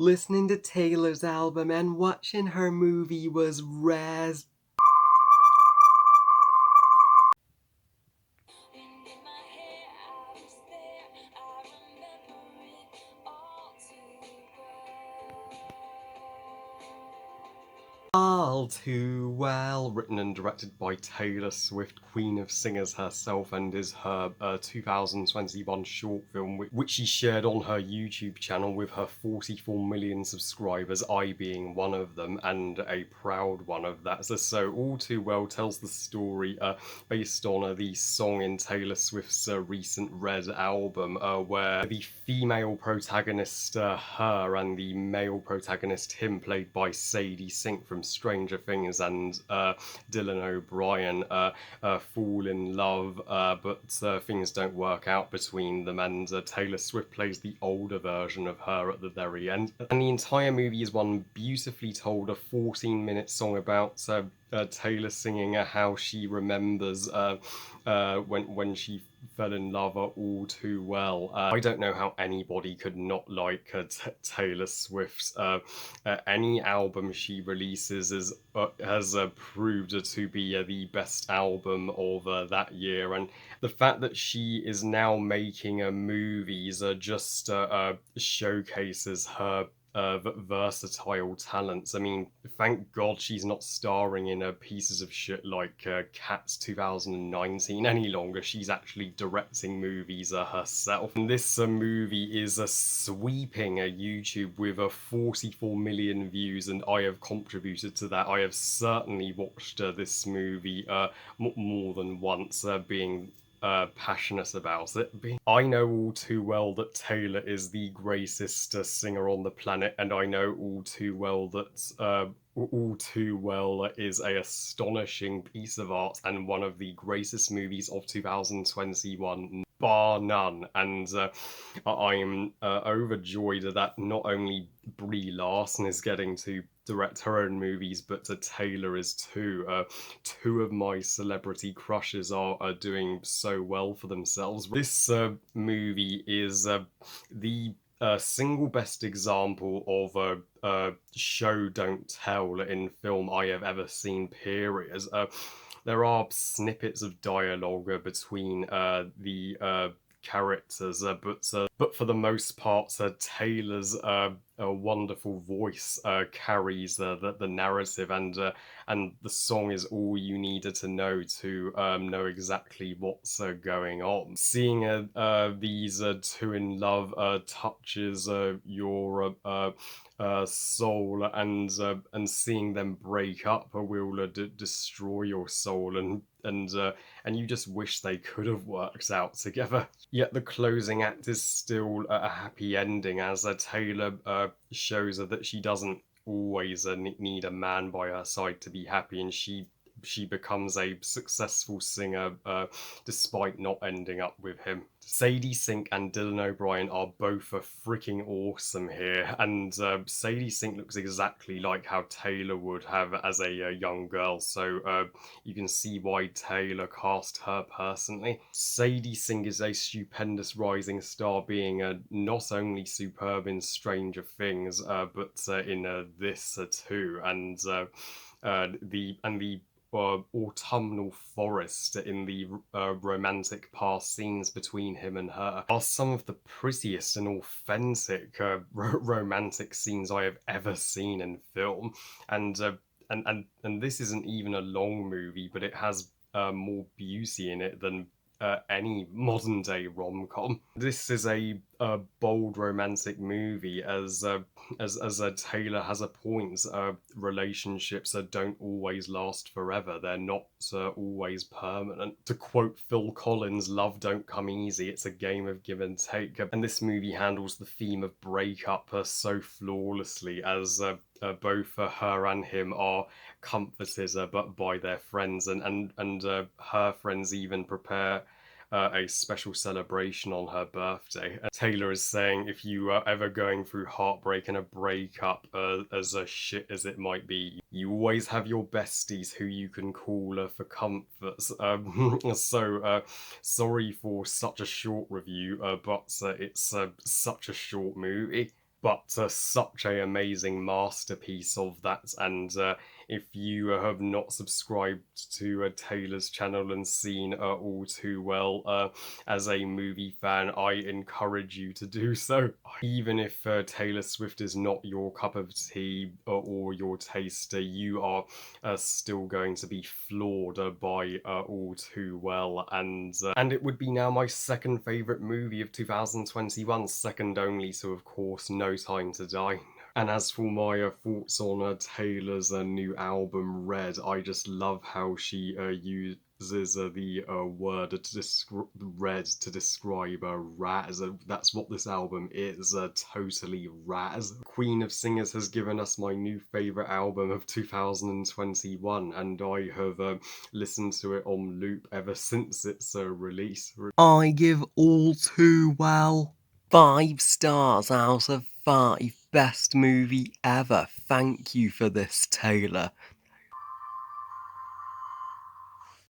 Listening to Taylor's album and watching her movie was raz. All Too Well, written and directed by Taylor Swift, Queen of Singers herself, and is her 2021 short film, which she shared on her YouTube channel with her 44 million subscribers, I being one of them, and a proud one of that. So All Too Well tells the story based on the song in Taylor Swift's recent Red album, where the female protagonist, her, and the male protagonist, him, played by Sadie Sink from Stranger Things, and Dylan O'Brien fall in love, but things don't work out between them, and Taylor Swift plays the older version of her at the very end. And the entire movie is one beautifully told, a 14-minute song about Taylor singing how she remembers when she fell in love all too well. I don't know how anybody could not like Taylor Swift. Any album she releases has proved to be the best album of that year, and the fact that she is now making movies just showcases her versatile talents. I mean, thank God she's not starring in pieces of shit like Cats 2019 any longer. She's actually directing movies herself. And this movie is sweeping YouTube with 44 million views, and I have contributed to that. I have certainly watched this movie more than once, being passionate about it. I know all too well that Taylor is the greatest singer on the planet, and I know all too well that All Too Well is a astonishing piece of art and one of the greatest movies of 2021, bar none. And I'm overjoyed that not only Brie Larson is getting to direct her own movies, but Taylor is too. Two of my celebrity crushes are doing so well for themselves. This movie is the single best example of a show don't tell in film I have ever seen, period. There are snippets of dialogue between the characters, but for the most part, Taylor's a wonderful voice carries the narrative, and the song is all you needed to know exactly what's going on. Seeing these two in love touches your soul, and seeing them break up will destroy your soul, and you just wish they could have worked out together. Yet the closing act is still a happy ending, as Taylor shows her that she doesn't always need a man by her side to be happy, and she becomes a successful singer despite not ending up with him. Sadie Sink and Dylan O'Brien are both freaking awesome here, and Sadie Sink looks exactly like how Taylor would have as a young girl, so you can see why Taylor cast her personally. Sadie Sink is a stupendous rising star, being not only superb in Stranger Things, but in this too, and the autumnal forest in the romantic past scenes between him and her are some of the prettiest and authentic romantic scenes I have ever seen in film. And and this isn't even a long movie, but it has more beauty in it than any modern day rom com. This is a bold romantic movie, as Taylor has a point. Relationships don't always last forever. They're not always permanent. To quote Phil Collins, "Love don't come easy. It's a game of give and take." And this movie handles the theme of breakup so flawlessly, as both her and him are comforted but by their friends, and her friends even prepare a special celebration on her birthday. And Taylor is saying, if you are ever going through heartbreak and a breakup, as shit as it might be, you always have your besties who you can call for comfort. So sorry for such a short review, but it's such a short movie. but such a amazing masterpiece of that. And if you have not subscribed to Taylor's channel and seen All Too Well as a movie fan, I encourage you to do so. Even if Taylor Swift is not your cup of tea or your taste, you are still going to be floored by All Too Well, and it would be now my second favourite movie of 2021, second only to, of course, No Time to Die. And as for my thoughts on Taylor's new album, Red, I just love how she uses the word red to describe Raz. That's what this album is, totally Raz. Queen of Singers has given us my new favourite album of 2021, and I have listened to it on loop ever since its release. I give All Too Well 5 stars out of 5. Best movie ever. Thank you for this, Taylor.